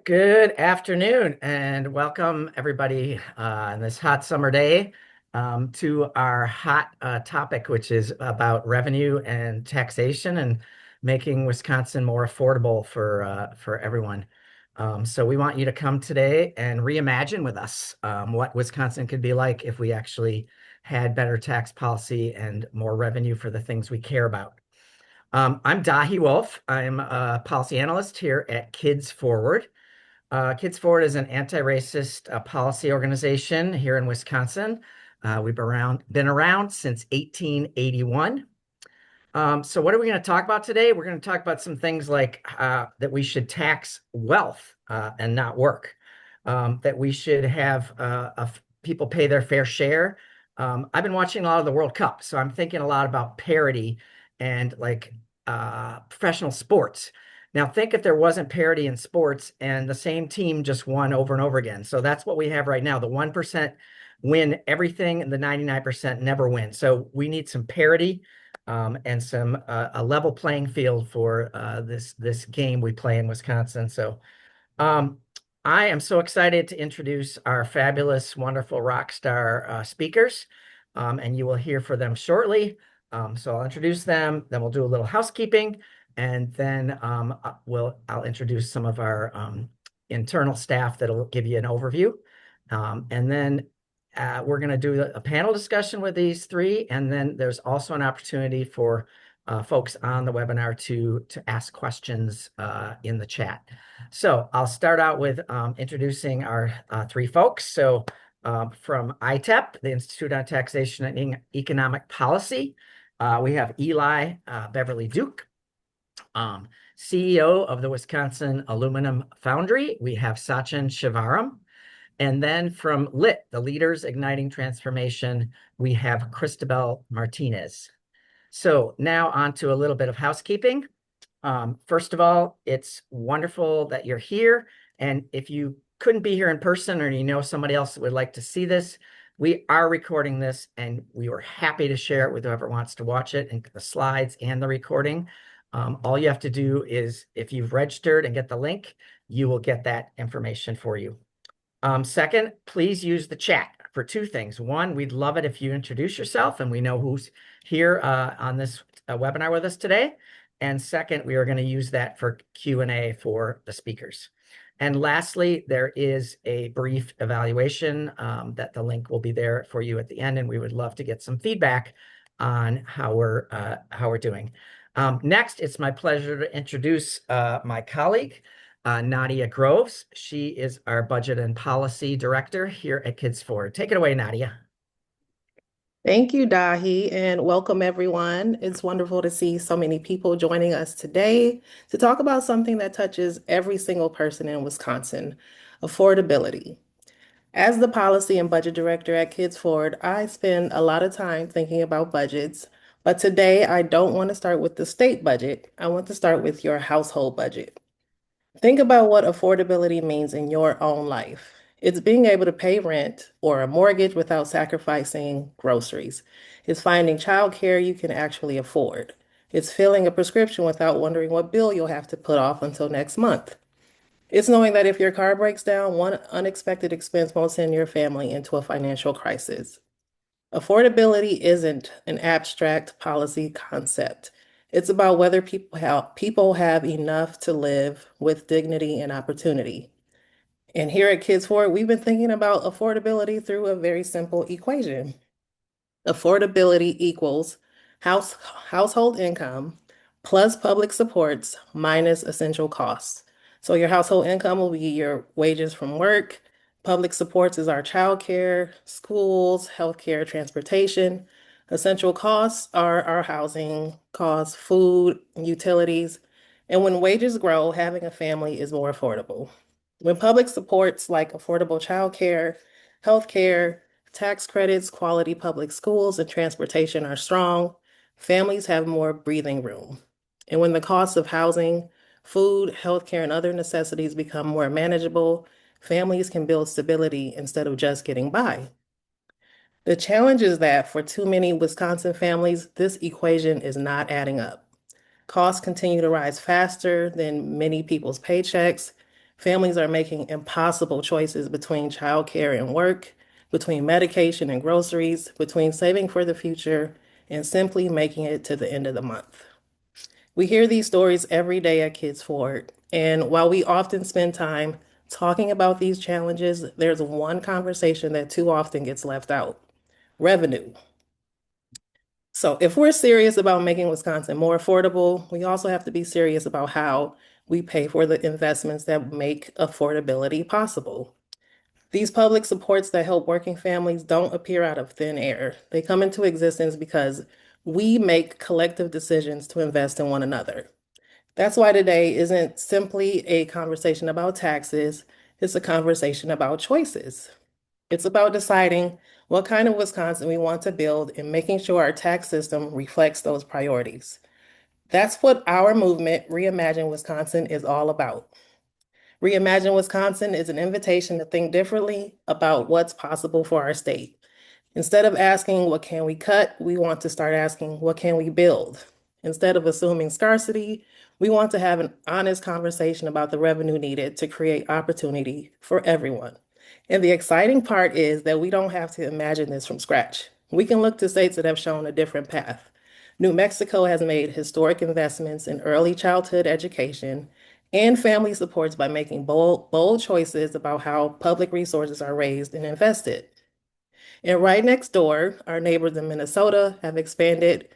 Good afternoon and welcome everybody on this hot summer day to our hot topic, which is about revenue and taxation and making Wisconsin more affordable for everyone. So we want you to come today and reimagine with us what Wisconsin could be like if we actually had better tax policy and more revenue for the things we care about. I'm Dahi Wolf. I'm a policy analyst here at Kids Forward. Kids Forward is an anti-racist policy organization here in Wisconsin. We've been around since 1881. So what are we going to talk about today? We're going to talk about some things like that we should tax wealth and not work, that we should have people pay their fair share. I've been watching a lot of the World Cup, so I'm thinking a lot about parity and like professional sports. Now, think if there wasn't parity in sports and the same team just won over and over again. So that's what we have right now. The 1% win everything, and the 99% never win. So we need some parity and some a level playing field for this game we play in Wisconsin. So um, I am so excited to introduce our fabulous, wonderful rock star speakers, and you will hear from them shortly. So I'll introduce them, then we'll do a little housekeeping, and then I'll introduce some of our internal staff that'll give you an overview. And then we're going to do a panel discussion with these three, and then there's also an opportunity for folks on the webinar to ask questions in the chat. So I'll start out with introducing our three folks. So from ITEP, the Institute on Taxation and Economic Policy, we have Eli Beverly Duke, CEO of the Wisconsin Aluminum Foundry. We have Sachin Shivaram. And then from LIT, the Leaders Igniting Transformation, we have Christabel Martinez. So now on to a little bit of housekeeping. First of all, it's wonderful that you're here. And if you couldn't be here in person or you know somebody else that would like to see this, we are recording this and we were happy to share it with whoever wants to watch it, and the slides and the recording. All you have to do is if you've registered and get the link, you will get that information for you. Second, please use the chat for two things. One, we'd love it if you introduce yourself and we know who's here on this webinar with us today. And second, we are going to use that for Q&A for the speakers. And lastly, there is a brief evaluation that the link will be there for you at the end, and we would love to get some feedback on how we're doing. Next, it's my pleasure to introduce my colleague, Nadia Groves. She is our Budget and Policy Director here at Kids Forward. Take it away, Nadia. Thank you, Dahi, and welcome everyone. It's wonderful to see so many people joining us today to talk about something that touches every single person in Wisconsin, affordability. As the Policy and Budget Director at Kids Forward, I spend a lot of time thinking about budgets, but today I don't want to start with the state budget. I want to start with your household budget. Think about what affordability means in your own life. It's being able to pay rent or a mortgage without sacrificing groceries. It's finding childcare you can actually afford. It's filling a prescription without wondering what bill you'll have to put off until next month. It's knowing that if your car breaks down, one unexpected expense won't send your family into a financial crisis. Affordability isn't an abstract policy concept. It's about whether people have enough to live with dignity and opportunity. And here at Kids Forward, we've been thinking about affordability through a very simple equation. Affordability equals household income plus public supports minus essential costs. So your household income will be your wages from work. Public supports is our childcare, schools, healthcare, transportation. Essential costs are our housing costs, food, utilities. And when wages grow, having a family is more affordable. When public supports like affordable childcare, healthcare, tax credits, quality public schools, and transportation are strong, families have more breathing room. And when the costs of housing, food, healthcare, and other necessities become more manageable, families can build stability instead of just getting by. The challenge is that for too many Wisconsin families, this equation is not adding up. Costs continue to rise faster than many people's paychecks. Families are making impossible choices between childcare and work, between medication and groceries, between saving for the future and simply making it to the end of the month. We hear these stories every day at Kids Forward, and while we often spend time talking about these challenges, there's one conversation that too often gets left out: revenue. So, if we're serious about making Wisconsin more affordable, we also have to be serious about how we pay for the investments that make affordability possible. These public supports that help working families don't appear out of thin air. They come into existence because we make collective decisions to invest in one another. That's why today isn't simply a conversation about taxes, it's a conversation about choices. It's about deciding what kind of Wisconsin we want to build and making sure our tax system reflects those priorities. That's what our movement, Reimagine Wisconsin, is all about. Reimagine Wisconsin is an invitation to think differently about what's possible for our state. Instead of asking, what can we cut? We want to start asking, what can we build? Instead of assuming scarcity, we want to have an honest conversation about the revenue needed to create opportunity for everyone. And the exciting part is that we don't have to imagine this from scratch. We can look to states that have shown a different path. New Mexico has made historic investments in early childhood education and family supports by making bold choices about how public resources are raised and invested. And right next door, our neighbors in Minnesota have expanded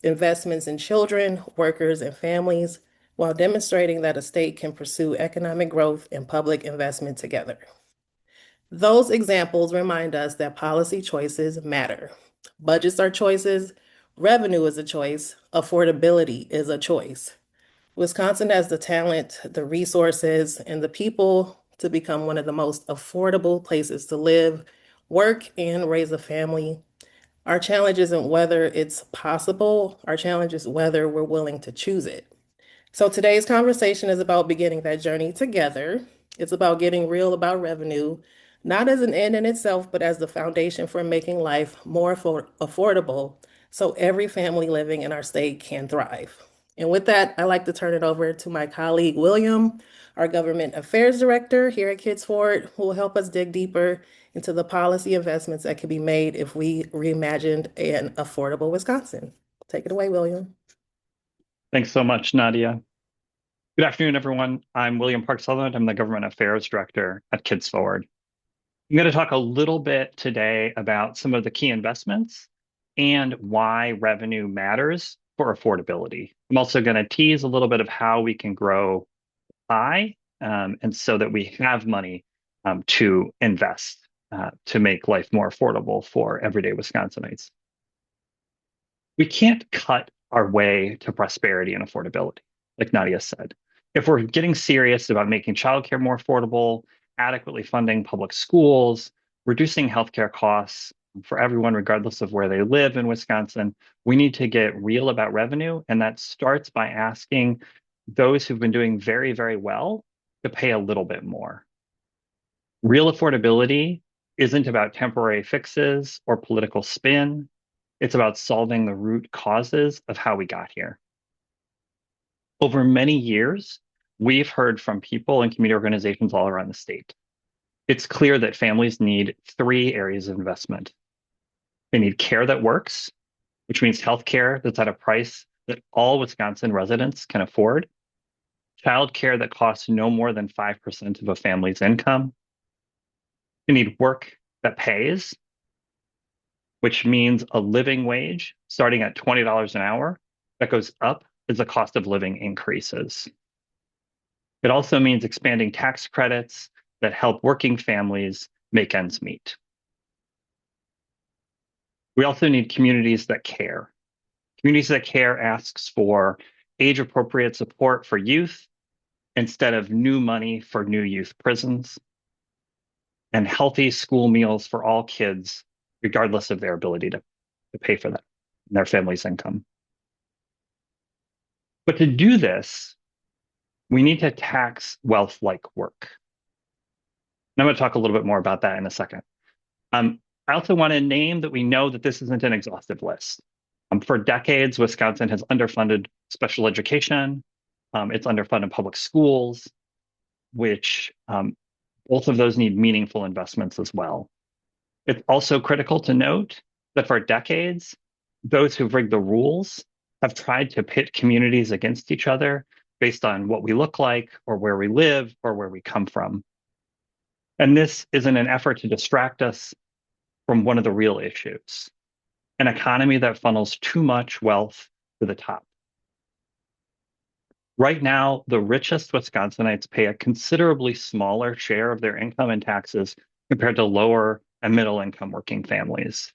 investments in children, workers, and families while demonstrating that a state can pursue economic growth and public investment together. Those examples remind us that policy choices matter. Budgets are choices, revenue is a choice, affordability is a choice. Wisconsin has the talent, the resources, and the people to become one of the most affordable places to live, work, and raise a family. Our challenge isn't whether it's possible, our challenge is whether we're willing to choose it. So today's conversation is about beginning that journey together. It's about getting real about revenue, not as an end in itself, but as the foundation for making life more affordable so every family living in our state can thrive. And with that, I'd like to turn it over to my colleague, William, our Government Affairs Director here at Kids Forward, who will help us dig deeper into the policy investments that can be made if we reimagined an affordable Wisconsin. Take it away, William. Thanks so much, Nadia. Good afternoon, everyone. I'm William Park Sutherland. I'm the Government Affairs Director at Kids Forward. I'm going to talk a little bit today about some of the key investments and why revenue matters for affordability. I'm also going to tease a little bit of how we can grow high and so that we have money to invest to make life more affordable for everyday Wisconsinites. We can't cut our way to prosperity and affordability, like Nadia said. If we're getting serious about making childcare more affordable, adequately funding public schools, reducing healthcare costs for everyone, regardless of where they live in Wisconsin, we need to get real about revenue. And that starts by asking those who've been doing very, very well to pay a little bit more. Real affordability isn't about temporary fixes or political spin. It's about solving the root causes of how we got here. Over many years, we've heard from people and community organizations all around the state. It's clear that families need three areas of investment. They need care that works, which means healthcare that's at a price that all Wisconsin residents can afford, childcare that costs no more than 5% of a family's income. They need work that pays, which means a living wage starting at $20 an hour that goes up as the cost of living increases. It also means expanding tax credits that help working families make ends meet. We also need communities that care. Communities that care asks for age-appropriate support for youth instead of new money for new youth prisons, and healthy school meals for all kids, regardless of their ability to pay for that and their family's income. But to do this, we need to tax wealth like work. And I'm going to talk a little bit more about that in a second. I also want to name that we know that this isn't an exhaustive list. For decades, Wisconsin has underfunded special education. It's underfunded public schools. which both of those need meaningful investments as well. It's also critical to note that for decades, those who've rigged the rules have tried to pit communities against each other based on what we look like or where we live or where we come from. And this is in an effort to distract us from one of the real issues, an economy that funnels too much wealth to the top. Right now, the richest Wisconsinites pay a considerably smaller share of their income in taxes compared to lower and middle income working families.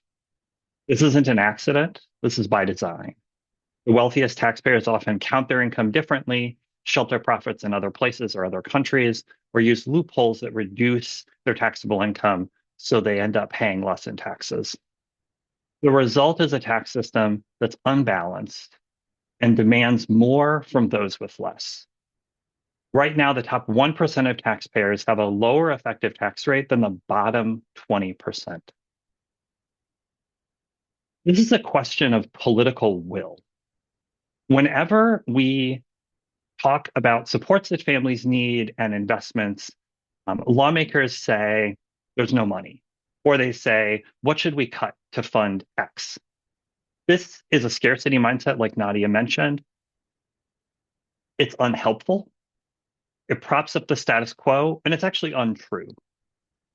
This isn't an accident. This is by design. The wealthiest taxpayers often count their income differently, shelter profits in other places or other countries, or use loopholes that reduce their taxable income so they end up paying less in taxes. The result is a tax system that's unbalanced and demands more from those with less. Right now, the top 1% of taxpayers have a lower effective tax rate than the bottom 20%. This is a question of political will. Whenever we talk about supports that families need and investments, lawmakers say there's no money, or they say, what should we cut to fund X? This is a scarcity mindset, like Nadia mentioned. It's unhelpful. It props up the status quo, and it's actually untrue.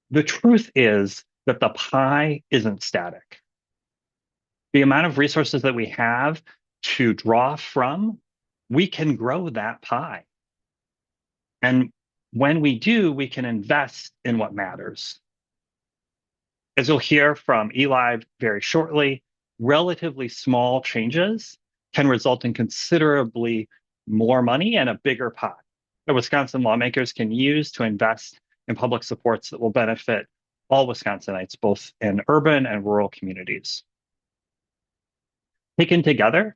The truth is that the pie isn't static. The amount of resources that we have to draw from, we can grow that pie. And when we do, we can invest in what matters. As you'll hear from Eli very shortly, relatively small changes can result in considerably more money and a bigger pie that Wisconsin lawmakers can use to invest in public supports that will benefit all Wisconsinites, both in urban and rural communities. Taken together,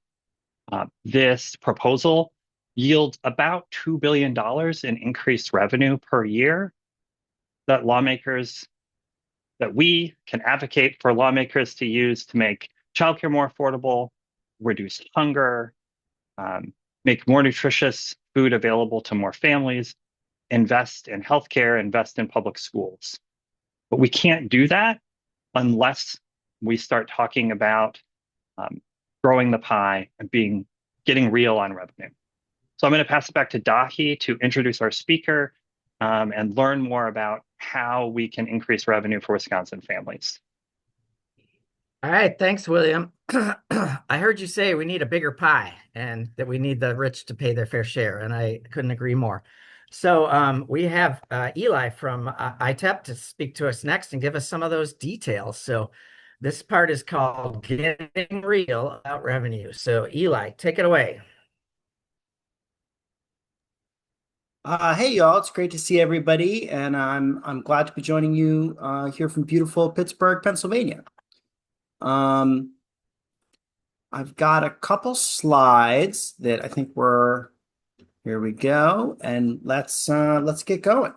this proposal yields about $2 billion in increased revenue per year that we can advocate for lawmakers to use to make childcare more affordable, reduce hunger, make more nutritious food available to more families, invest in healthcare, invest in public schools. But we can't do that unless we start talking about growing the pie and getting real on revenue. So I'm going to pass it back to Dahi to introduce our speaker and learn more about how we can increase revenue for Wisconsin families. All right, thanks, William. I heard you say we need a bigger pie and that we need the rich to pay their fair share, and I couldn't agree more. So we have Eli from ITEP to speak to us next and give us some of those details. So this part is called Getting Real About Revenue. So Eli, take it away. Hey y'all, it's great to see everybody, and I'm glad to be joining you here from beautiful Pittsburgh, Pennsylvania. I've got a couple slides that I think here we go, and let's get going.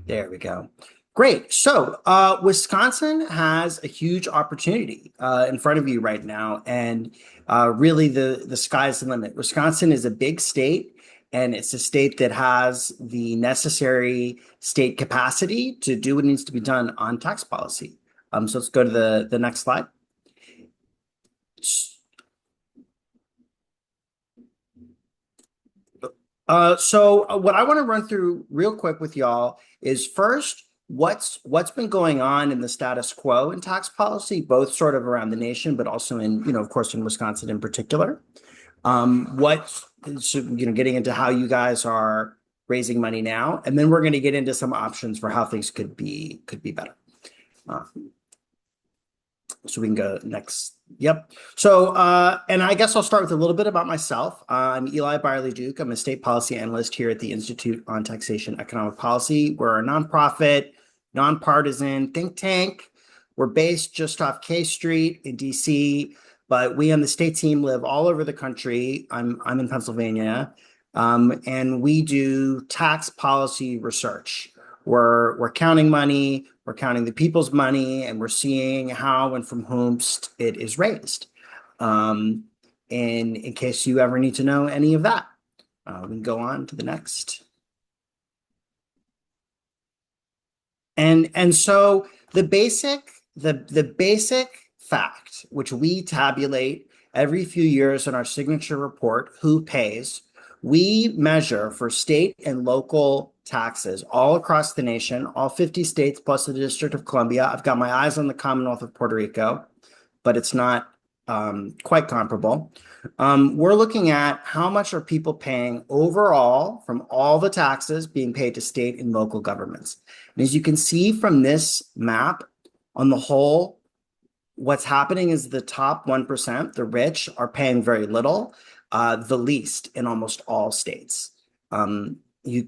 There we go. Great. So Wisconsin has a huge opportunity in front of you right now, and really the sky's the limit. Wisconsin is a big state, and it's a state that has the necessary state capacity to do what needs to be done on tax policy. So let's go to the next slide. So what I want to run through real quick with y'all is first, what's been going on in the status quo in tax policy, both sort of around the nation, but also in, of course, in Wisconsin in particular. Getting into how you guys are raising money now, and then we're going to get into some options for how things could be better. So we can go next. Yep. So, and I guess I'll start with a little bit about myself. I'm Eli Byerly-Duke. I'm a state policy analyst here at the Institute on Taxation Economic Policy. We're a nonprofit, nonpartisan think tank. We're based just off K Street in DC, but we on the state team live all over the country. I'm in Pennsylvania, and we do tax policy research. We're counting money, we're counting the people's money, and we're seeing how and from whom it is raised. And in case you ever need to know any of that. We can go on to the next. And so the basic fact, which we tabulate every few years in our signature report, who pays, we measure for state and local taxes all across the nation, all 50 states plus the District of Columbia. I've got my eyes on the Commonwealth of Puerto Rico, but it's not quite comparable. We're looking at how much are people paying overall from all the taxes being paid to state and local governments. And as you can see from this map, on the whole, what's happening is the top 1%, the rich, are paying very little, the least in almost all states. We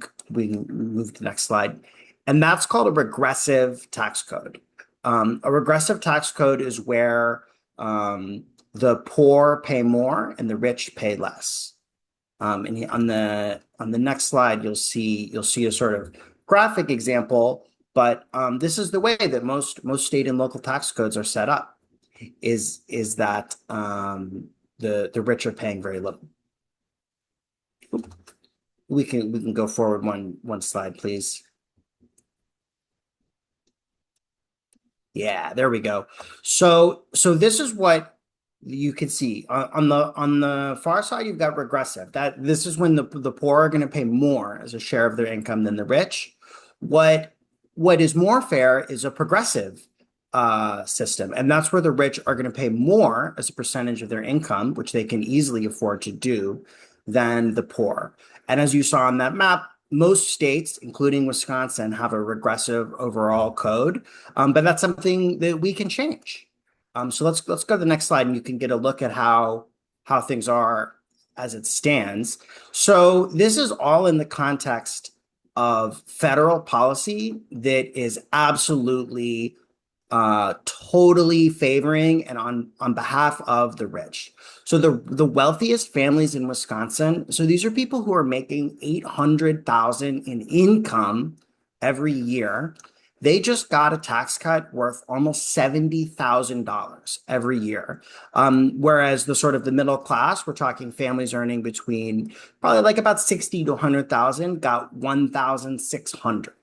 can move to the next slide. And that's called a regressive tax code. A regressive tax code is where the poor pay more and the rich pay less. And on the next slide, you'll see a sort of graphic example, but this is the way that most state and local tax codes are set up, is that the rich are paying very little. We can go forward one slide, please. Yeah, there we go. So this is what you can see on the far side. You've got regressive. This is when the poor are going to pay more as a share of their income than the rich. What is more fair is a progressive system, and that's where the rich are going to pay more as a percentage of their income, which they can easily afford to do, than the poor. And as you saw on that map, most states, including Wisconsin, have a regressive overall code, but that's something that we can change. So let's go to the next slide, and you can get a look at how things are as it stands. So this is all in the context of federal policy that is absolutely totally favoring and on behalf of the rich. So the wealthiest families in Wisconsin, so these are people who are making $800,000 in income every year. They just got a tax cut worth almost $70,000 every year. Whereas the sort of the middle class, we're talking families earning between probably like about 60 to 100,000, got 1,600.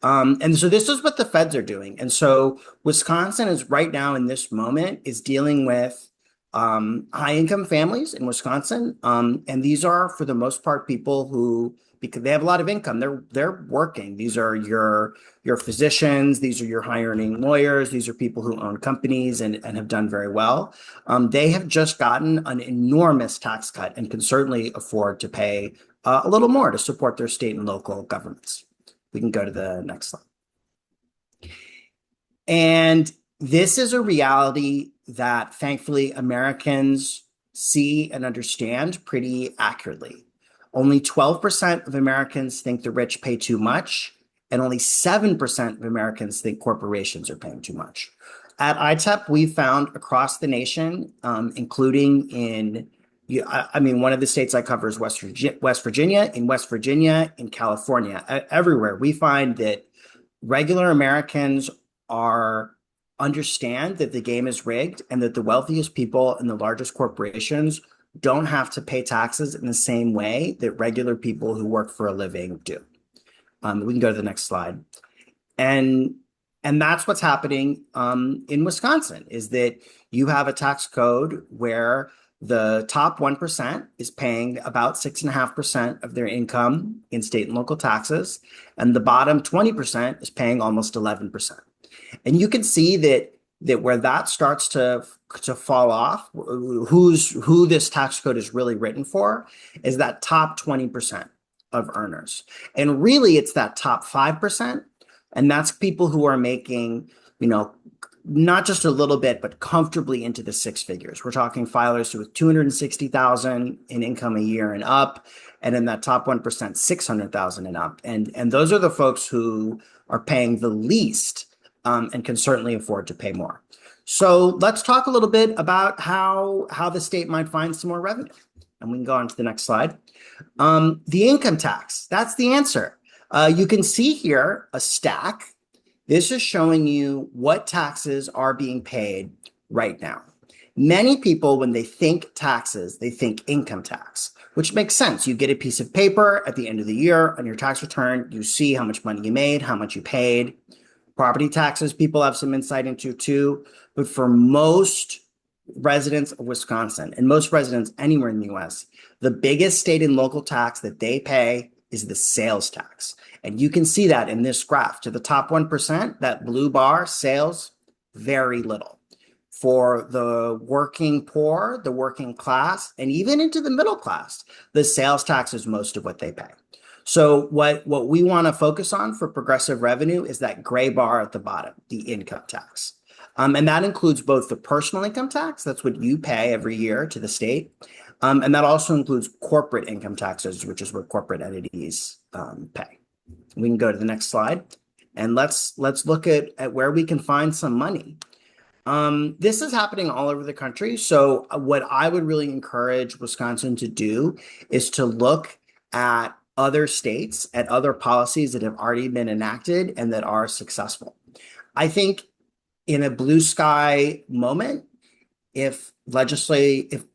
And so this is what the feds are doing. And so Wisconsin is right now in this moment is dealing with high income families in Wisconsin. And these are for the most part people who, because they have a lot of income, they're working. These are your physicians, these are your high earning lawyers, these are people who own companies and have done very well. They have just gotten an enormous tax cut and can certainly afford to pay a little more to support their state and local governments. We can go to the next slide. And this is a reality that thankfully Americans see and understand pretty accurately. Only 12% of Americans think the rich pay too much, and only 7% of Americans think corporations are paying too much. At ITEP, we found across the nation, including in one of the states I cover is West Virginia. In West Virginia, in California, everywhere, we find that regular Americans understand that the game is rigged and that the wealthiest people and the largest corporations don't have to pay taxes in the same way that regular people who work for a living do. We can go to the next slide. And that's what's happening in Wisconsin, is that you have a tax code where the top 1% is paying about 6.5% of their income in state and local taxes, and the bottom 20% is paying almost 11%. And you can see that where that starts to fall off, who this tax code is really written for, is that top 20% of earners. And really, it's that top 5%, and that's people who are making, not just a little bit, but comfortably into the six figures. We're talking filers with 260,000 in income a year and up, and in that top 1%, 600,000 and up. And those are the folks who are paying the least and can certainly afford to pay more. So let's talk a little bit about how the state might find some more revenue. And we can go on to the next slide. The income tax, that's the answer. You can see here a stack. This is showing you what taxes are being paid right now. Many people, when they think taxes, they think income tax, which makes sense. You get a piece of paper at the end of the year on your tax return. You see how much money you made, how much you paid. Property taxes, people have some insight into too. But for most residents of Wisconsin and most residents anywhere in the US, the biggest state and local tax that they pay is the sales tax. And you can see that in this graph. To the top 1%, that blue bar, sales, very little. For the working poor, the working class, and even into the middle class, the sales tax is most of what they pay. So what we want to focus on for progressive revenue is that gray bar at the bottom, the income tax. And that includes both the personal income tax, that's what you pay every year to the state, and that also includes corporate income taxes, which is what corporate entities pay. We can go to the next slide, and let's look at where we can find some money. This is happening all over the country. So what I would really encourage Wisconsin to do is to look at other states, at other policies that have already been enacted and that are successful. I think in a blue sky moment, if legislators,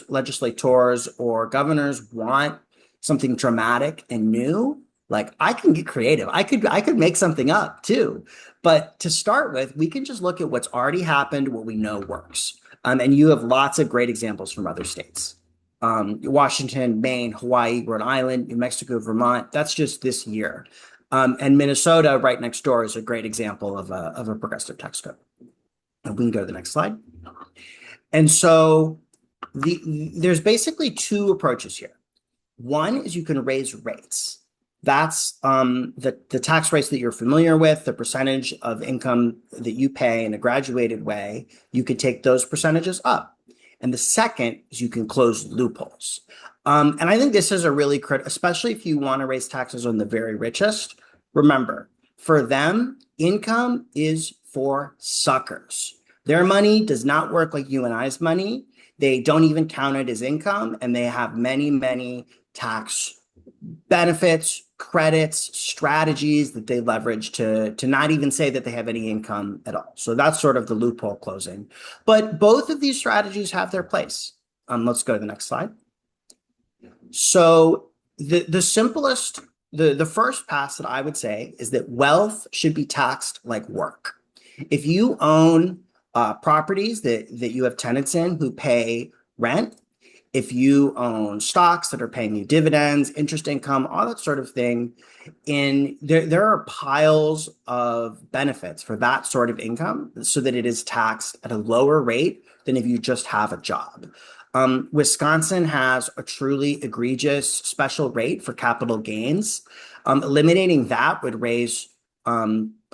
legislators, or governors want something dramatic and new, like I can get creative. I could make something up too. But to start with, we can just look at what's already happened, what we know works. And you have lots of great examples from other states. Washington, Maine, Hawaii, Rhode Island, New Mexico, Vermont. That's just this year. And Minnesota, right next door, is a great example of a progressive tax code. And we can go to the next slide. And so there's basically two approaches here. One is you can raise rates. That's the tax rates that you're familiar with, the percentage of income that you pay in a graduated way. You could take those percentages up. And the second is you can close loopholes. And I think this is a really critical, especially if you want to raise taxes on the very richest. Remember, for them, income is for suckers. Their money does not work like you and I's money. They don't even count it as income, and they have many, many tax benefits, credits, strategies that they leverage to not even say that they have any income at all. So that's sort of the loophole closing. But both of these strategies have their place. Let's go to the next slide. So the simplest, the first pass that I would say is that wealth should be taxed like work. If you own properties that you have tenants in who pay rent, if you own stocks that are paying you dividends, interest income, all that sort of thing, there are piles of benefits for that sort of income so that it is taxed at a lower rate than if you just have a job. Wisconsin has a truly egregious special rate for capital gains. Eliminating that would raise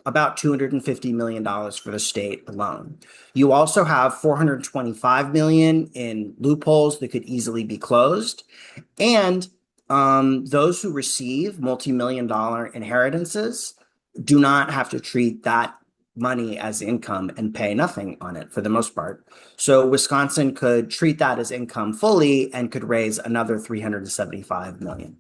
about $250 million for the state alone. You also have $425 million in loopholes that could easily be closed. And those who receive multi-million-dollar inheritances do not have to treat that money as income and pay nothing on it for the most part. So Wisconsin could treat that as income fully and could raise another $375 million.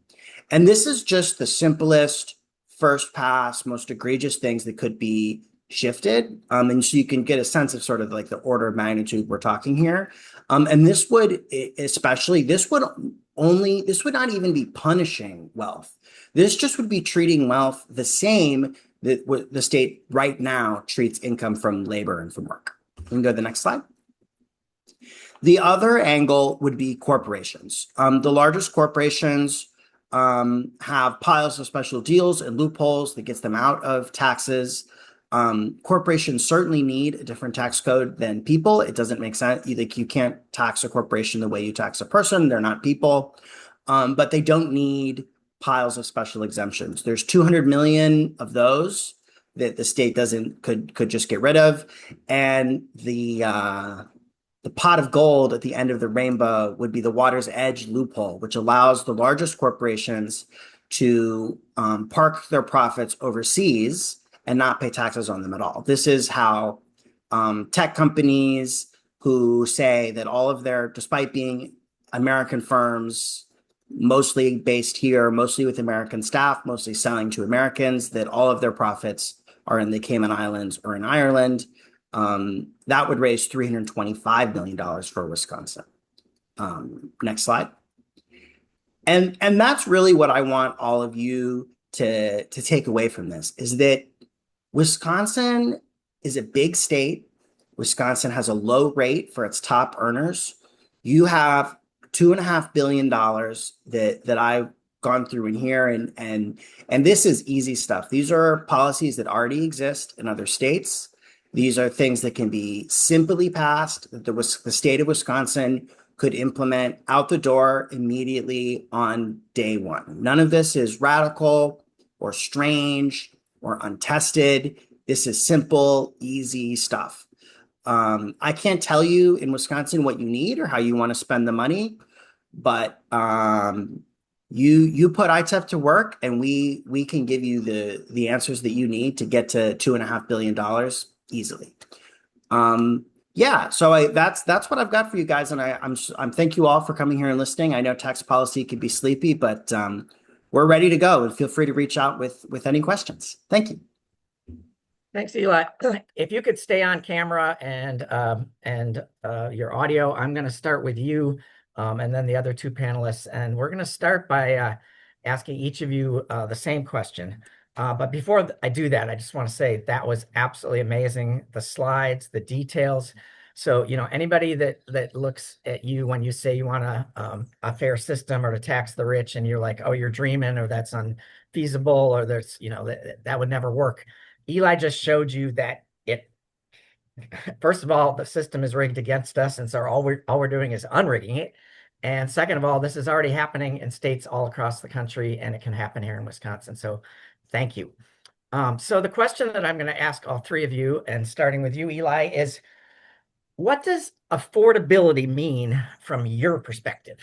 And this is just the simplest, first pass, most egregious things that could be shifted. And so you can get a sense of sort of like the order of magnitude we're talking here. And this would not even be punishing wealth. This just would be treating wealth the same that the state right now treats income from labor and from work. We can go to the next slide. The other angle would be corporations. The largest corporations have piles of special deals and loopholes that gets them out of taxes. Corporations certainly need a different tax code than people. It doesn't make sense. Like you can't tax a corporation the way you tax a person. They're not people. But they don't need piles of special exemptions. There's 200 million of those that the state could just get rid of. And the pot of gold at the end of the rainbow would be the water's edge loophole, which allows the largest corporations to park their profits overseas and not pay taxes on them at all. This is how tech companies who say that all of their, despite being American firms, mostly based here, mostly with American staff, mostly selling to Americans, that all of their profits are in the Cayman Islands or in Ireland. That would raise $325 million for Wisconsin. Next slide. And that's really what I want all of you to take away from this, is that Wisconsin is a big state. Wisconsin has a low rate for its top earners. You have $2.5 billion that I've gone through in here, and this is easy stuff. These are policies that already exist in other states. These are things that can be simply passed, that the state of Wisconsin could implement out the door immediately on day one. None of this is radical or strange or untested. This is simple, easy stuff. I can't tell you in Wisconsin what you need or how you want to spend the money, but you put ITEF to work, and we can give you the answers that you need to get to $2.5 billion easily. Yeah, so that's what I've got for you guys, and I'm thank you all for coming here and listening. I know tax policy can be sleepy, but we're ready to go, and feel free to reach out with any questions. Thank you. Thanks, Eli. If you could stay on camera and your audio, I'm going to start with you, and then the other two panelists, and we're going to start by asking each of you the same question. But before I do that, I just want to say that was absolutely amazing. The slides, the details. So, anybody that looks at you when you say you want a fair system or to tax the rich, and you're like, oh, you're dreaming, or that's unfeasible, or there's, that would never work. Eli just showed you that first of all, the system is rigged against us, and so all we're doing is unrigging it. And second of all, this is already happening in states all across the country, and it can happen here in Wisconsin. So thank you. So the question that I'm going to ask all three of you, and starting with you, Eli, is what does affordability mean from your perspective?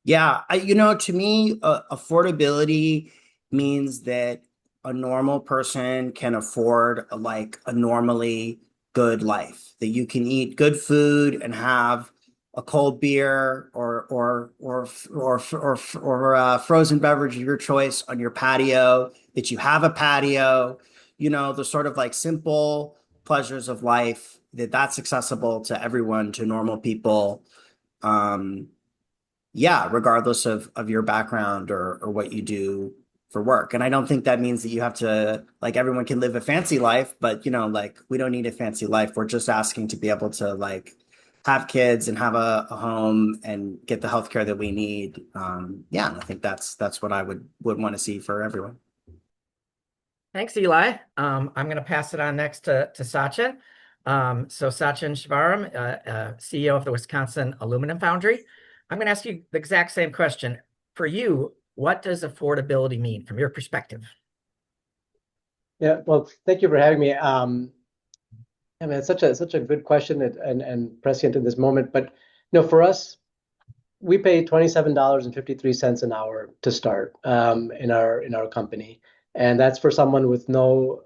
Yeah, to me, affordability means that a normal person can afford a normally good life, that you can eat good food and have a cold beer or frozen beverage of your choice on your patio, that you have a patio, the sort of like simple pleasures of life, that's accessible to everyone, to normal people. Yeah, regardless of your background or what you do for work. And I don't think that means that you have to, everyone can live a fancy life, but we don't need a fancy life. We're just asking to be able to have kids and have a home and get the healthcare that we need. Yeah, and I think that's what I would want to see for everyone. Thanks, Eli. I'm going to pass it on next to Sachin. So Sachin Shivaram, CEO of the Wisconsin Aluminum Foundry. I'm going to ask you the exact same question. For you, what does affordability mean from your perspective? Yeah, well, thank you for having me. I mean, it's such a good question and prescient in this moment. But for us, we pay $27.53 an hour to start in our company, and that's for someone with no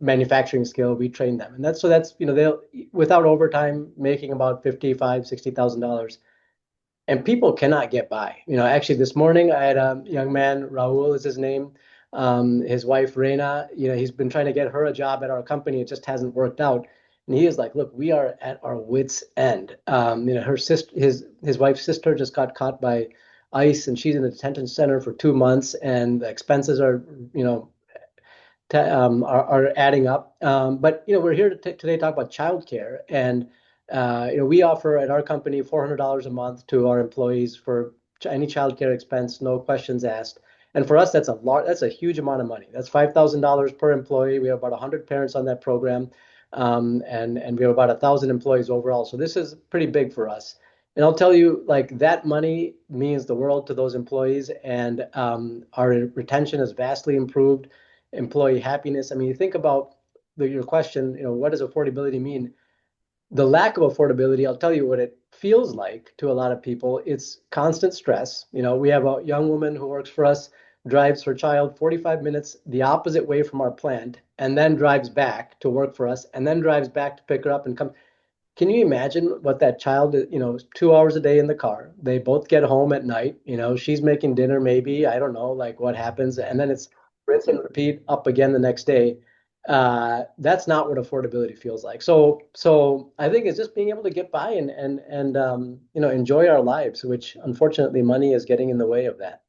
manufacturing skill. We train them, and that's they'll, without overtime, making about $55,000-$60,000. And people cannot get by. Actually, this morning I had a young man, Raul is his name, his wife, Reina, he's been trying to get her a job at our company. It just hasn't worked out. And he is like, look, we are at our wits' end. Her sister, his wife's sister just got caught by ICE, and she's in a detention center for 2 months, and the expenses are, are adding up. But we're here today to talk about childcare, and we offer at our company $400 a month to our employees for any childcare expense, no questions asked. And for us, that's a huge amount of money. That's $5,000 per employee. We have about 100 parents on that program, and we have about 1,000 employees overall. So this is pretty big for us. And I'll tell you, that money means the world to those employees, and our retention is vastly improved. Employee happiness. I mean, you think about your question, what does affordability mean? The lack of affordability, I'll tell you what it feels like to a lot of people. It's constant stress. We have a young woman who works for us, drives her child 45 minutes the opposite way from our plant, and then drives back to work for us, and then drives back to pick her up and come. Can you imagine what that child, 2 hours a day in the car? They both get home at night. She's making dinner, maybe. I don't know, what happens. And then it's rinse and repeat up again the next day. That's not what affordability feels like. So I think it's just being able to get by and enjoy our lives, which unfortunately money is getting in the way of that.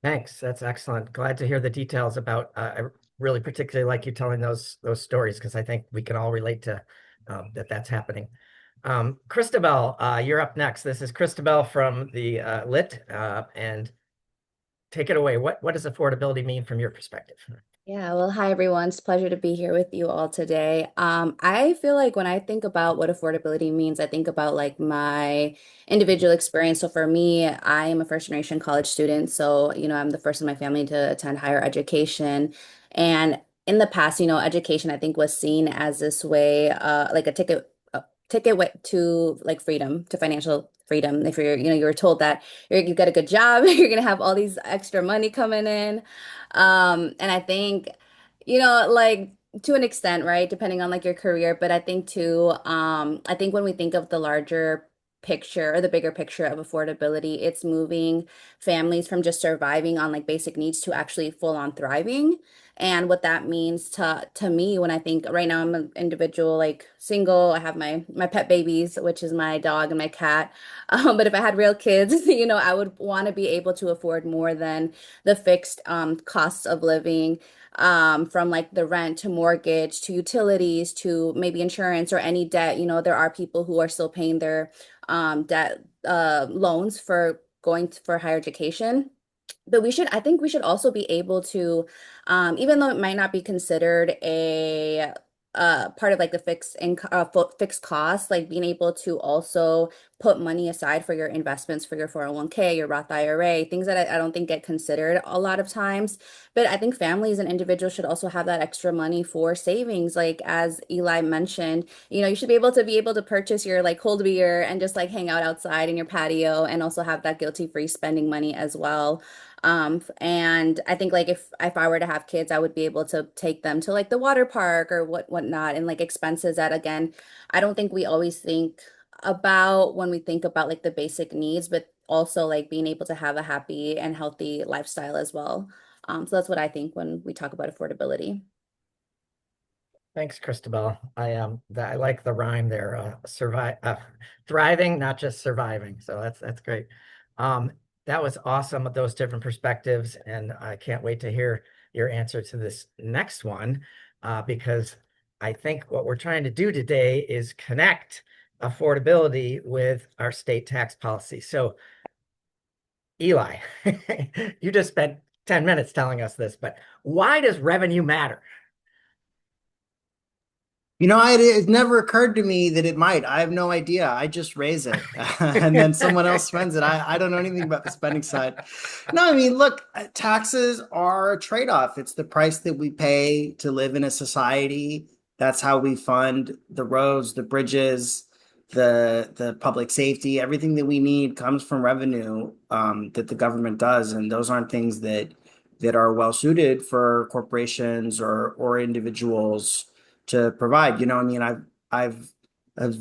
Thanks. That's excellent. Glad to hear the details about. I really particularly like you telling those stories because I think we can all relate to that's happening. Christabel, you're up next. This is Christabel from the Lit, and take it away. What does affordability mean from your perspective? Yeah, well, hi everyone. It's a pleasure to be here with you all today. I feel like when I think about what affordability means, I think about like my individual experience. So for me, I am a first generation college student. So, I'm the first in my family to attend higher education. And in the past, education I think was seen as this way, like to like freedom, to financial freedom. If you were told that you've got a good job, you're gonna have all these extra money coming in. And I think, like to an extent, right, depending on like your career, but I think too, I think when we think of the larger picture or the bigger picture of affordability, it's moving families from just surviving on like basic needs to actually full on thriving. And what that means to me when I think right now I'm an individual, like single, I have my pet babies, which is my dog and my cat. But if I had real kids, I would want to be able to afford more than the fixed costs of living, from like the rent to mortgage to utilities to maybe insurance or any debt. There are people who are still paying their debt loans for for higher education. But I think we should also be able to, even though it might not be considered a part of like the fixed cost, like being able to also put money aside for your investments, for your 401k, your Roth IRA, things that I don't think get considered a lot of times. But I think families and individuals should also have that extra money for savings. Like as Eli mentioned, you should be able to purchase your like cold beer and just like hang out outside in your patio and also have that guilty-free spending money as well. And I think like if I were to have kids, I would be able to take them to like the water park or whatnot, and like expenses that again, I don't think we always think about when we think about like the basic needs, but also like being able to have a happy and healthy lifestyle as well. So that's what I think when we talk about affordability. Thanks, Christabel. I like the rhyme there. Thriving, not just surviving. So that's great. Um, that was awesome with those different perspectives, and I can't wait to hear your answer to this next one, because I think what we're trying to do today is connect affordability with our state tax policy. So, Eli, you just spent 10 minutes telling us this, but why does revenue matter? It never occurred to me that it might. I have no idea. I just raise it and then someone else spends it. I don't know anything about the spending side. No, I mean, look, taxes are a trade-off. It's the price that we pay to live in a society. That's how we fund the roads, the bridges, the public safety. Everything that we need comes from revenue that the government does. And those aren't things that are well suited for corporations or individuals to provide. I mean, I've have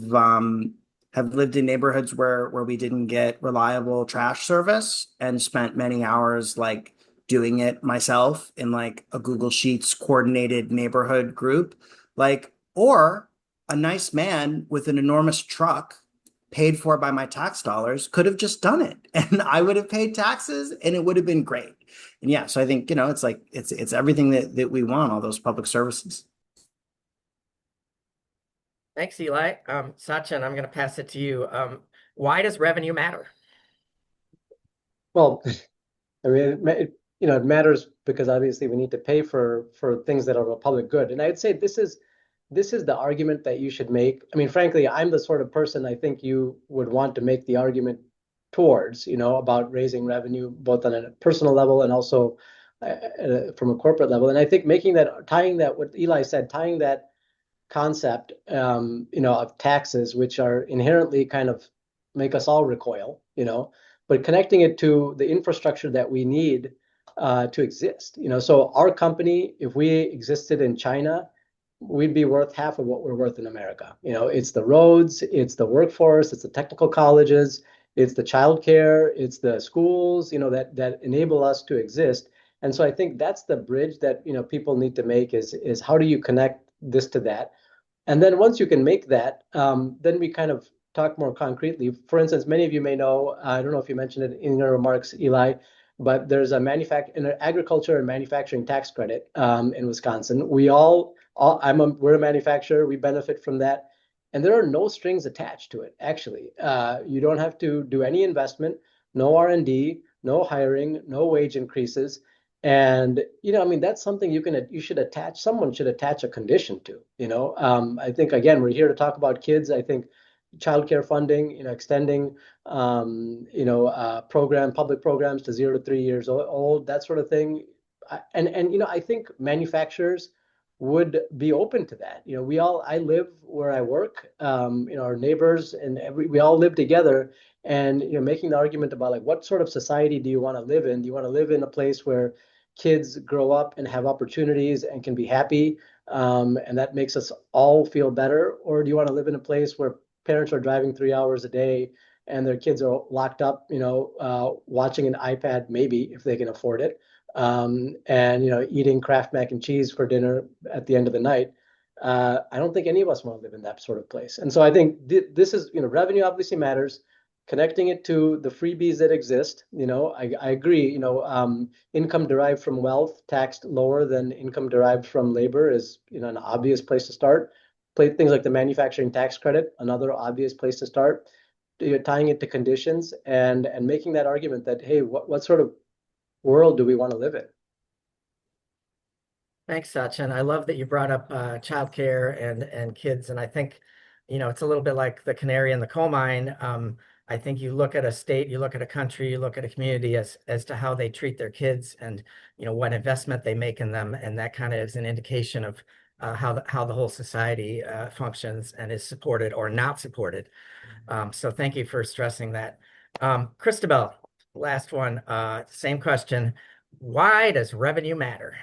have lived in neighborhoods where we didn't get reliable trash service and spent many hours like doing it myself in like a Google Sheets coordinated neighborhood group, like or a nice man with an enormous truck paid for by my tax dollars could have just done it and I would have paid taxes and it would have been great. And yeah, so I think, it's like it's everything that we want, all those public services. Thanks, Eli. Sachin, I'm going to pass it to you. Why does revenue matter? Well, I mean, it matters because obviously we need to pay for things that are a public good. And I'd say this is the argument that you should make. I mean, frankly, I'm the sort of person I think you would want to make the argument towards, about raising revenue both on a personal level and also from a corporate level. And I think tying that what Eli said, tying that concept, of taxes, which are inherently kind of make us all recoil, but connecting it to the infrastructure that we need to exist. So our company, if we existed in China, we'd be worth half of what we're worth in America. It's the roads, it's the workforce, it's the technical colleges, it's the childcare, it's the schools, that enable us to exist. And so I think that's the bridge that, people need to make is how do you connect this to that? And then once you can make that, then we kind of talk more concretely. For instance, many of you may know, I don't know if you mentioned it in your remarks, Eli, but there's an agriculture and manufacturing tax credit in Wisconsin. We're a manufacturer, we benefit from that. And there are no strings attached to it, actually. You don't have to do any investment, no R&D, no hiring, no wage increases. And, I mean, that's something someone should attach a condition to. I think, again, we're here to talk about kids. I think childcare funding, extending, public programs to 0 to 3 years old, that sort of thing. I think manufacturers would be open to that. I live where I work, our neighbors and we all live together, and, making the argument about like, what sort of society do you want to live in? Do you want to live in a place where kids grow up and have opportunities and can be happy, and that makes us all feel better? Or do you want to live in a place where parents are driving 3 hours a day and their kids are locked up, watching an iPad, maybe if they can afford it, and eating Kraft mac and cheese for dinner at the end of the night? I don't think any of us want to live in that sort of place. And so I think this is, revenue obviously matters. Connecting it to the freebies that exist, I agree. Income derived from wealth taxed lower than income derived from labor is, an obvious place to start. Things like the manufacturing tax credit, another obvious place to start. Tying it to conditions and making that argument that, hey, what sort of world do we want to live in? Thanks, Sachin. I love that you brought up childcare and kids, and I think, it's a little bit like the canary in the coal mine. I think you look at a state, you look at a country, you look at a community as to how they treat their kids and, what investment they make in them, and that kind of is an indication of how the whole society functions and is supported or not supported. So thank you for stressing that. Christabel, last one, same question. Why does revenue matter?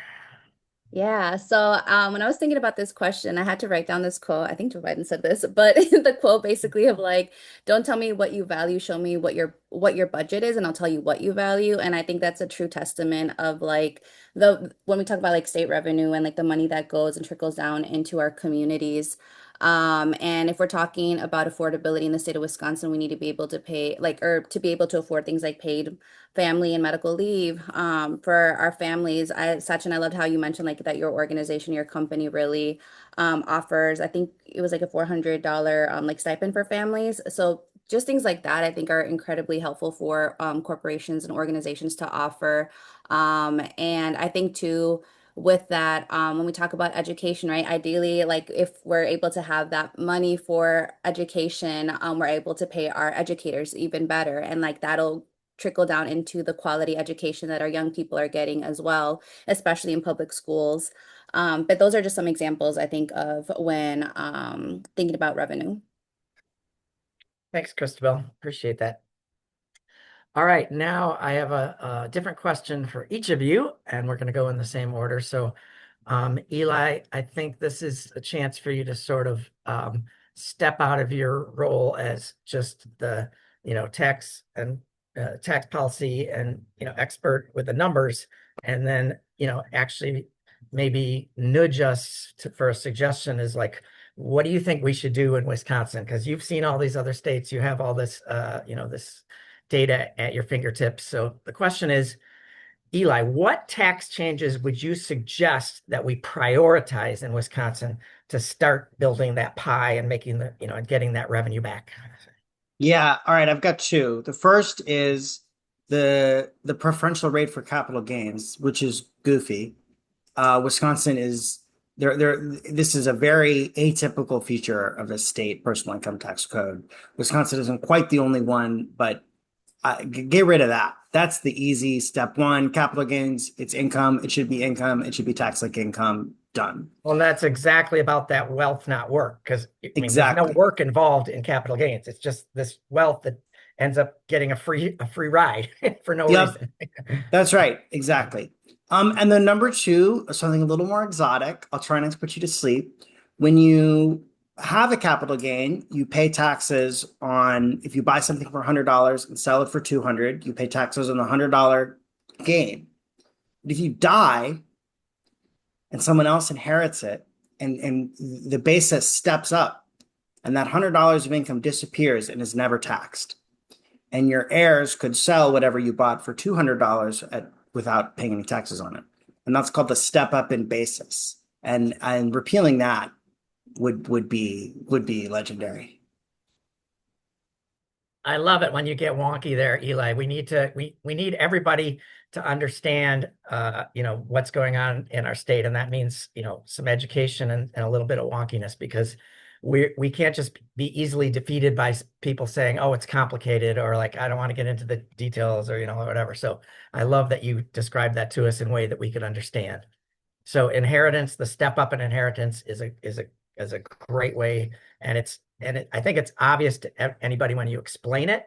Yeah, so when I was thinking about this question, I had to write down this quote. I think Joe Biden said this, but the quote basically of like, don't tell me what you value, show me what your budget is, and I'll tell you what you value. And I think that's a true testament of like the when we talk about like state revenue and like the money that goes and trickles down into our communities. And if we're talking about affordability in the state of Wisconsin, we need to be able to pay like or to be able to afford things like paid family and medical leave for our families. Sachin, I loved how you mentioned like that your organization, your company really offers, I think it was like a $400 like stipend for families. So just things like that, I think are incredibly helpful for corporations and organizations to offer. And I think too, with that, when we talk about education, right? Ideally, like if we're able to have that money for education, we're able to pay our educators even better. And like that'll trickle down into the quality education that our young people are getting as well, especially in public schools. But those are just some examples, I think, of when thinking about revenue. Thanks, Christabel. Appreciate that. All right, now I have a different question for each of you, and we're going to go in the same order. So, Eli, I think this is a chance for you to sort of step out of your role as just the, tax and tax policy and, expert with the numbers, and then, actually maybe nudge us for a suggestion is like, what do you think we should do in Wisconsin? Because you've seen all these other states, you have all this, this data at your fingertips. So the question is, Eli, what tax changes would you suggest that we prioritize in Wisconsin to start building that pie and making and getting that revenue back? Yeah, all right, I've got two. The first is the preferential rate for capital gains, which is goofy. Wisconsin is this is a very atypical feature of the state personal income tax code. Wisconsin isn't quite the only one, but get rid of that. That's the easy step one. Capital gains, it's income. It should be income. It should be taxed like income. Done. Well, that's exactly about that wealth, not work. Because I mean, there's no Exactly. work involved in capital gains. It's just this wealth that ends up getting a free ride for no Yep. reason. That's right. Exactly. And then number two, something a little more exotic. I'll try not to put you to sleep. When you have a capital gain, you pay taxes on if you buy something for $100 and sell it for $200, you pay taxes on the $100 gain. But if you die and someone else inherits it, and the basis steps up, and that $100 of income disappears and is never taxed, and your heirs could sell whatever you bought for $200 without paying any taxes on it. And that's called the step up in basis. And repealing that would be legendary. I love it when you get wonky there, Eli. We need everybody to understand what's going on in our state. And that means, some education and a little bit of wonkiness, because we can't just be easily defeated by people saying, oh, it's complicated, or like, I don't want to get into the details, or whatever. So I love that you described that to us in a way that we could understand. So inheritance, the step up in inheritance is a great way, and I think it's obvious to anybody when you explain it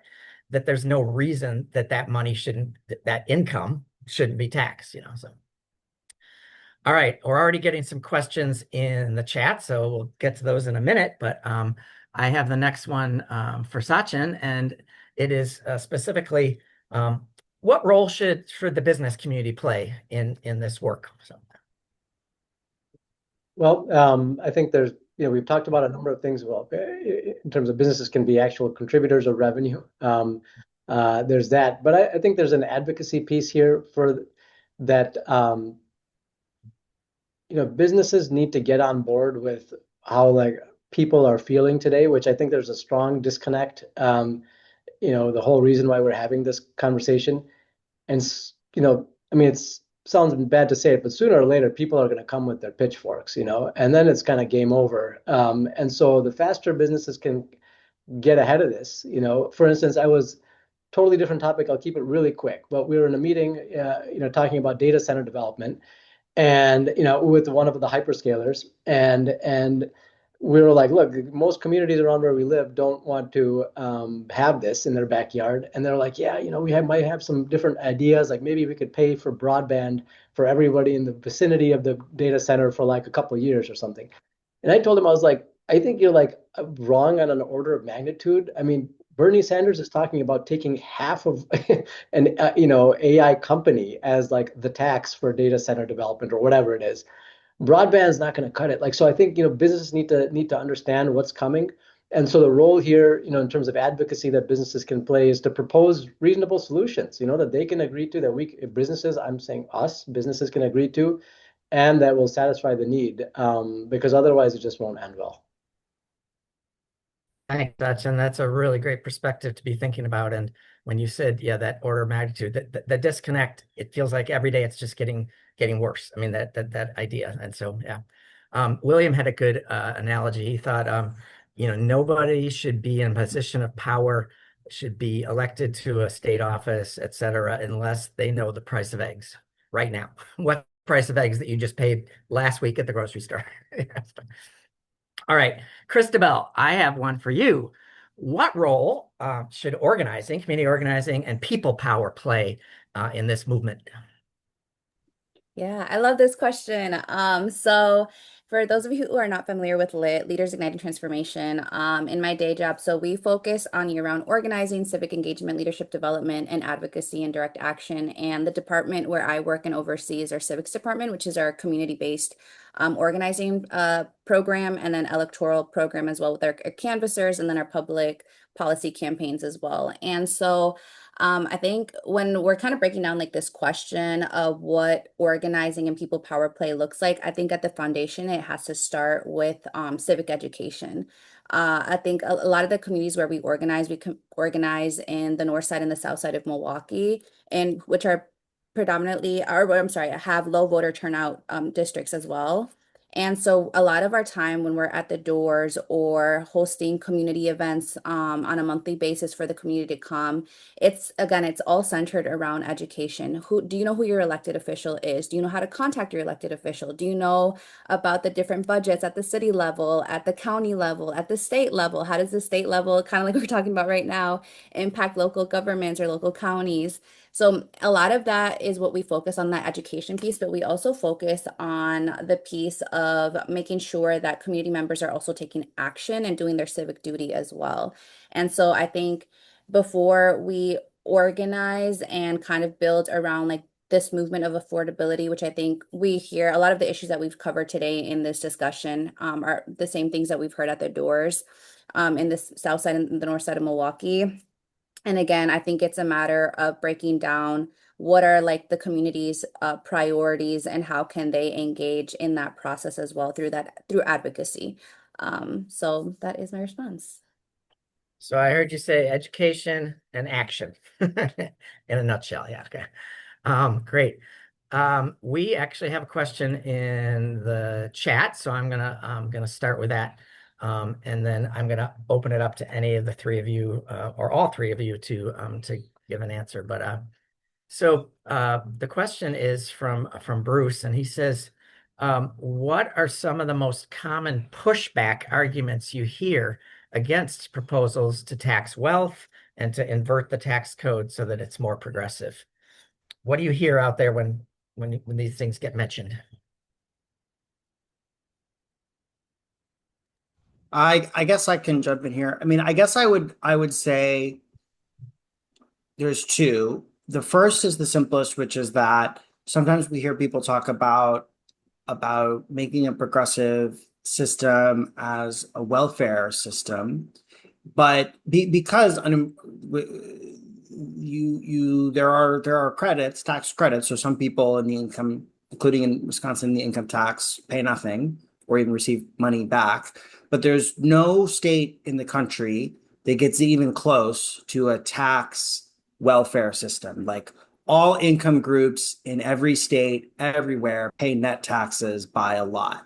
that there's no reason that money that income shouldn't be taxed. So all right, we're already getting some questions in the chat, so we'll get to those in a minute. But I have the next one for Sachin, and it is specifically what role should the business community play in this work? So. Well, I think we've talked about a number of things. Well, in terms of businesses can be actual contributors of revenue. There's that, but I think there's an advocacy piece here for that. Businesses need to get on board with how like people are feeling today, which I think there's a strong disconnect. The whole reason why we're having this conversation, and I mean, sounds bad to say it, but sooner or later, people are going to come with their pitchforks, and then it's kind of game over. And so the faster businesses can get ahead of this, for instance, I was totally different topic. I'll keep it really quick, but we were in a meeting, talking about data center development, and with one of the hyperscalers, and we were like, look, most communities around where we live don't want to have this in their backyard, and they're like, yeah, might have some different ideas, like maybe we could pay for broadband for everybody in the vicinity of the data center for like a couple of years or something. And I told him, I was like, I think you're like wrong on an order of magnitude. I mean, Bernie Sanders is talking about taking half of an AI company as like the tax for data center development or whatever it is. Broadband is not going to cut it. Like, so I think businesses need to understand what's coming. And so the role here, in terms of advocacy that businesses can play is to propose reasonable solutions, that they can agree to, that businesses, I'm saying us, businesses can agree to, and that will satisfy the need, because otherwise it just won't end well. Thanks, Sachin. That's a really great perspective to be thinking about. And when you said, yeah, that order of magnitude, the disconnect, it feels like every day it's just getting worse. I mean, that idea. And so, yeah. William had a good analogy. He thought, nobody should be in a position of power, should be elected to a state office, et cetera, unless they know the price of eggs right now. What price of eggs that you just paid last week at the grocery store? All right, Christabel, I have one for you. What role should community organizing, and people power play in this movement? Yeah, I love this question. So for those of you who are not familiar with LIT, Leaders Igniting Transformation, in my day job, so we focus on year-round organizing, civic engagement, leadership development, and advocacy and direct action. And the department where I work and oversee is our civics department, which is our community-based organizing program, and then electoral program as well with our canvassers, and then our public policy campaigns as well. And so I think when we're kind of breaking down like this question of what organizing and people power play looks like, I think at the foundation, it has to start with civic education. I think a lot of the communities where we can organize in the north side and the south side of Milwaukee, and which are predominantly, or I'm sorry, have low voter turnout districts as well. And so a lot of our time when we're at the doors or hosting community events on a monthly basis for the community to come, it's all centered around education. Do you know who your elected official is? Do you know how to contact your elected official? Do you know about the different budgets at the city level, at the county level, at the state level? How does the state level, kind of like we're talking about right now, impact local governments or local counties? So a lot of that is what we focus on, that education piece, but we also focus on the piece of making sure that community members are also taking action and doing their civic duty as well. And so I think before we organize and kind of build around like this movement of affordability, which I think we hear a lot of the issues that we've covered today in this discussion are the same things that we've heard at the doors in the south side and the north side of Milwaukee. And again, I think it's a matter of breaking down what are like the community's priorities and how can they engage in that process as well through advocacy. So that is my response. So I heard you say education and action in a nutshell. Yeah. Okay. Great. We actually have a question in the chat, so I'm gonna start with that. And then I'm gonna open it up to any of the three of you, or all three of you to give an answer. But the question is from Bruce, and he says, what are some of the most common pushback arguments you hear against proposals to tax wealth and to invert the tax code so that it's more progressive? What do you hear out there when these things get mentioned? I guess I can jump in here. I mean, I guess I would say there's two. The first is the simplest, which is that sometimes we hear people talk about making a progressive system as a welfare system, but because there are credits, tax credits. So some people in the income, including in Wisconsin, the income tax pay nothing or even receive money back. But there's no state in the country that gets even close to a tax welfare system. Like all income groups in every state, everywhere, pay net taxes by a lot,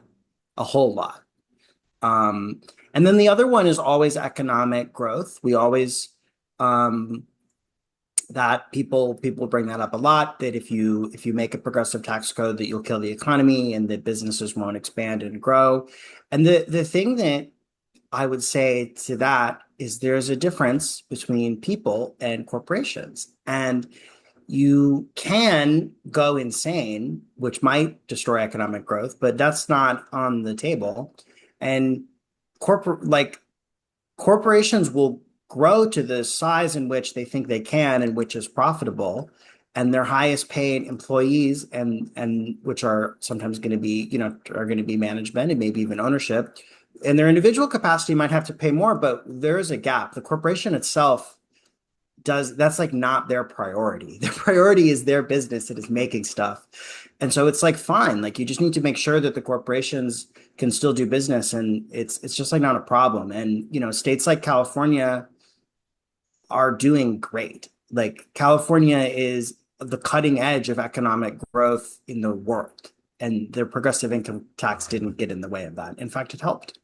a whole lot. And then the other one is always economic growth. We always that people bring that up a lot, that if you make a progressive tax code, that you'll kill the economy and that businesses won't expand and grow. And the thing that I would say to that is there's a difference between people and corporations. And you can go insane, which might destroy economic growth, but that's not on the table. And corporations will grow to the size in which they think they can and which is profitable. And their highest paid employees and which are sometimes going to be, are going to be management and maybe even ownership. And their individual capacity might have to pay more, but there is a gap. The corporation itself that's like not their priority. Their priority is their business that is making stuff. And so it's like fine, like you just need to make sure that the corporations can still do business, and it's just like not a problem. And states like California are doing great. Like California is the cutting edge of economic growth in the world, and their progressive income tax didn't get in the way of that. In fact, it helped.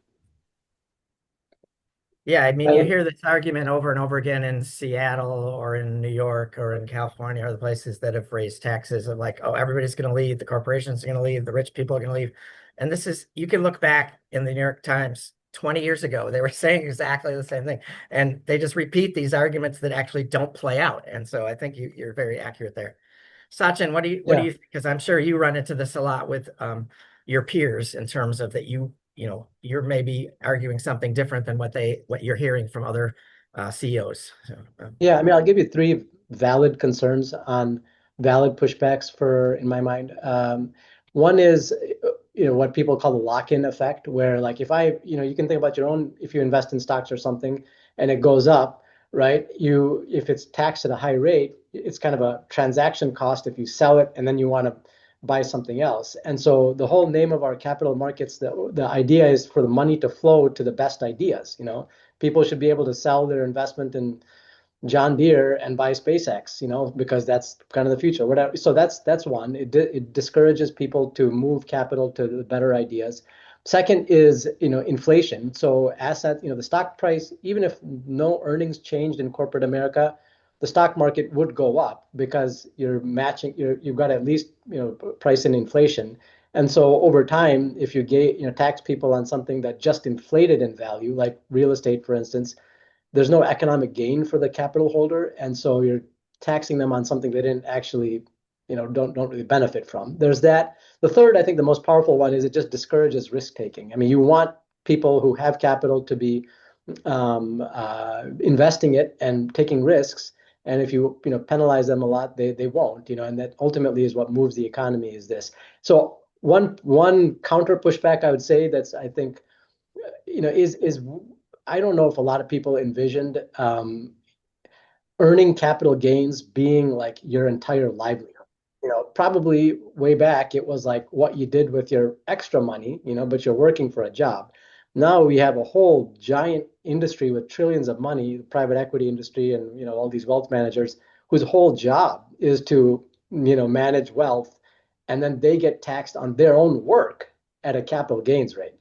Yeah, I mean, you hear this argument over and over again in Seattle or in New York or in California or the places that have raised taxes of like, oh, everybody's going to leave, the corporations are going to leave, the rich people are going to leave. And you can look back in the New York Times 20 years ago, they were saying exactly the same thing. And they just repeat these arguments that actually don't play out. And so I think you're very accurate there. Sachin, what do you think? Because I'm sure you run into this a lot with your peers in terms of that you're maybe arguing something different than what you're hearing from other CEOs. So, Yeah, I mean, I'll give you three valid concerns on valid pushbacks in my mind. One is, what people call the lock-in effect, where like if you can think about your own, if you invest in stocks or something and it goes up, right? If it's taxed at a high rate, it's kind of a transaction cost if you sell it and then you want to buy something else. And so the whole name of our capital markets, the idea is for the money to flow to the best ideas. People should be able to sell their investment in John Deere and buy SpaceX, because that's kind of the future. Whatever. So that's one. It discourages people to move capital to the better ideas. Second is, inflation. So the stock price, even if no earnings changed in corporate America, the stock market would go up because you've got to at least, price in inflation. And so over time, if you tax people on something that just inflated in value, like real estate, for instance, there's no economic gain for the capital holder, and so you're taxing them on something they didn't actually, don't really benefit from. There's that. The third, I think the most powerful one, is it just discourages risk taking. I mean, you want people who have capital to be investing it and taking risks, And if you, penalize them a lot, they won't, and that ultimately is what moves the economy is this. So one counter pushback I would say that's, I think, is I don't know if a lot of people envisioned earning capital gains being like your entire livelihood. Probably way back it was like what you did with your extra money, but you're working for a job. Now we have a whole giant industry with trillions of money, the private equity industry, and all these wealth managers whose whole job is to manage wealth, and then they get taxed on their own work at a capital gains rate.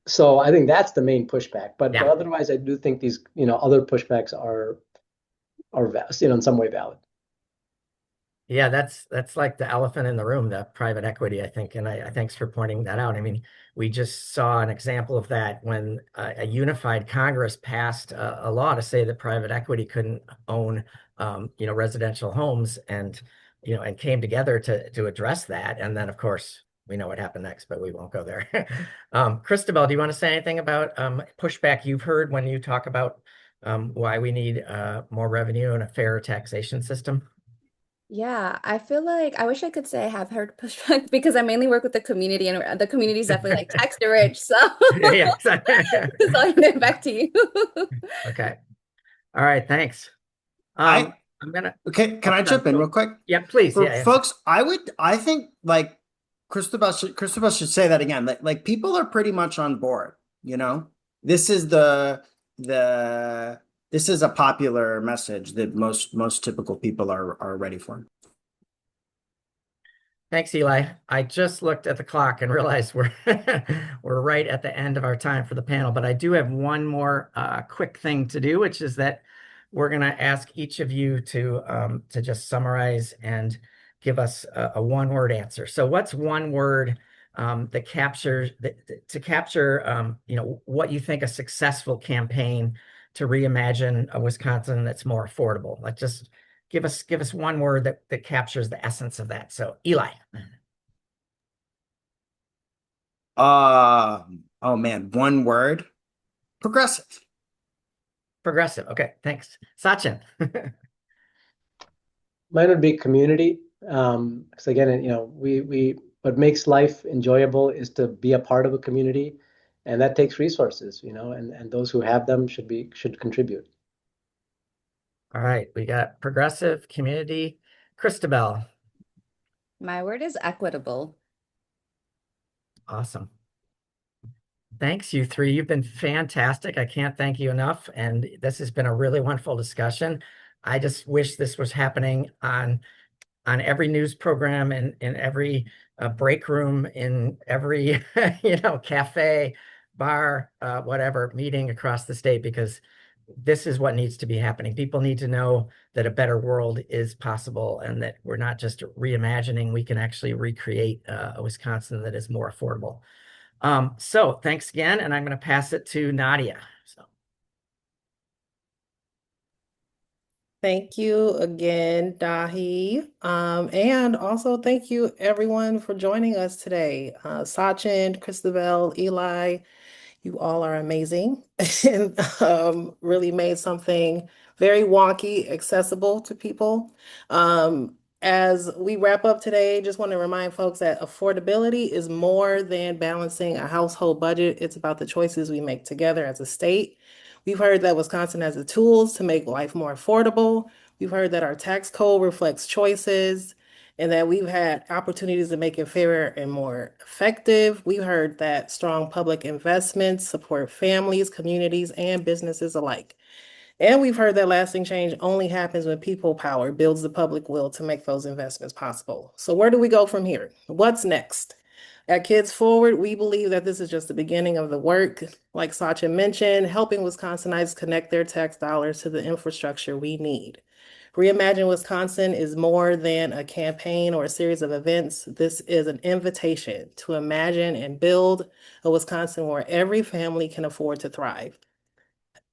So I think that's the main pushback. But Yeah. otherwise, I do think these other pushbacks are in some way valid. Yeah, that's like the elephant in the room, the private equity, I think. And I thanks for pointing that out. I mean, we just saw an example of that when a unified Congress passed a law to say that private equity couldn't own, residential homes, and came together to address that. And then, of course, we know what happened next, but we won't go there. Christabel, do you want to say anything about pushback you've heard when you talk about why we need more revenue and a fair taxation system? Yeah, I feel like I wish I could say I have heard pushback because I mainly work with the community and the community is definitely like tax the rich. So Yeah. so I'll hand it back to you. Okay. All right. Thanks. I I'm gonna. Okay, can Oh, I sorry. jump in real quick? Yeah, please. For Yeah, yeah. folks, I think like Christopher should say that again. Like people are pretty much on board, you know? This is the this is a popular message that most typical people are ready for. Thanks, Eli. I just looked at the clock and realized we're we're right at the end of our time for the panel, but I do have one more quick thing to do, which is that we're going to ask each of you to just summarize and give us a one-word answer. So, what's one word that captures to capture what you think a successful campaign to reimagine a Wisconsin that's more affordable? Like just give us one word that captures the essence of that. So, Eli. Oh man, one word. Progressive. Progressive. Okay, thanks. Sachin. Mine would be community. Because again, we what makes life enjoyable is to be a part of a community, and that takes resources, and those who have them should contribute. All right, we got progressive, community. Christabel. My word is equitable. Awesome. Thanks, you three. You've been fantastic. I can't thank you enough. And this has been a really wonderful discussion. I just wish this was happening on every news program and in every break room, in every cafe, bar, whatever meeting across the state, because this is what needs to be happening. People need to know that a better world is possible and that we're not just reimagining, we can actually recreate a Wisconsin that is more affordable. So thanks again, and I'm going to pass it to Nadia. So. Thank you again, Dahi. And also thank you everyone for joining us today. Sachin, Christabel, Eli, you all are amazing and really made something very wonky accessible to people. As we wrap up today, just want to remind folks that affordability is more than balancing a household budget. It's about the choices we make together as a state. We've heard that Wisconsin has the tools to make life more affordable. We've heard that our tax code reflects choices and that we've had opportunities to make it fairer and more effective. We've heard that strong public investments support families, communities, and businesses alike. And we've heard that lasting change only happens when people power builds the public will to make those investments possible. So where do we go from here? What's next? At Kids Forward, we believe that this is just the beginning of the work. Like Sachin mentioned, helping Wisconsinites connect their tax dollars to the infrastructure we need. Reimagine Wisconsin is more than a campaign or a series of events. This is an invitation to imagine and build a Wisconsin where every family can afford to thrive.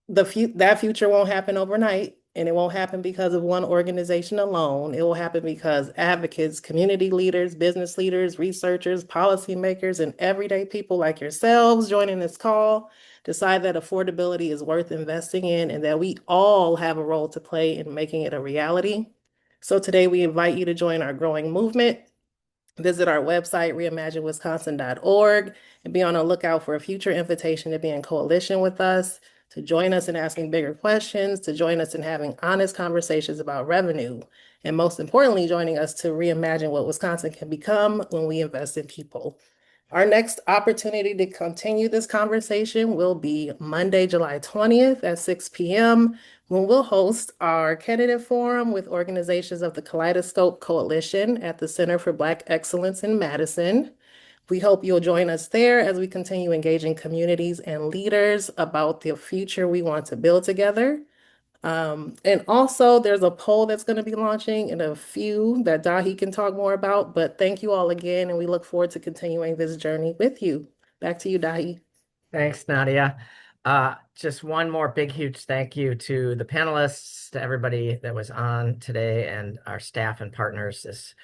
That future won't happen overnight. And it won't happen because of one organization alone. It will happen because advocates, community leaders, business leaders, researchers, policymakers, and everyday people like yourselves joining this call decide that affordability is worth investing in and that we all have a role to play in making it a reality. So today we invite you to join our growing movement. Visit our website, reimaginewisconsin.org, and be on the lookout for a future invitation to be in coalition with us, to join us in asking bigger questions, to join us in having honest conversations about revenue, and most importantly, joining us to reimagine what Wisconsin can become when we invest in people. Our next opportunity to continue this conversation will be Monday, July 20th at 6 p.m., when we'll host our candidate forum with organizations of the Kaleidoscope Coalition at the Center for Black Excellence in Madison. We hope you'll join us there as we continue engaging communities and leaders about the future we want to build together. And also there's a poll that's going to be launching in a few that Dahi can talk more about, but thank you all again, and we look forward to continuing this journey with you. Back to you, Dahi. Thanks, Nadia. Just one more big, huge thank you to the panelists, to everybody that was on today, and our staff and partners.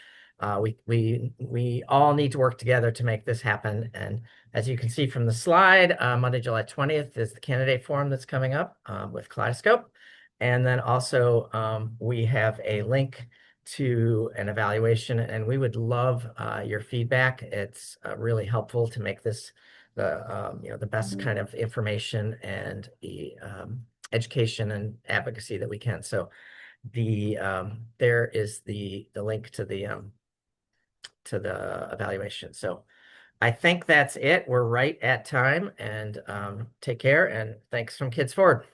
We all need to work together to make this happen. And as you can see from the slide, Monday, July 20th is the candidate forum that's coming up with Kaleidoscope. And then also we have a link to an evaluation, and we would love your feedback. It's really helpful to make this the best kind of information and the education and advocacy that we can. So there is the link to the evaluation. So I think that's it. We're right at time, and take care, and thanks from Kids Forward.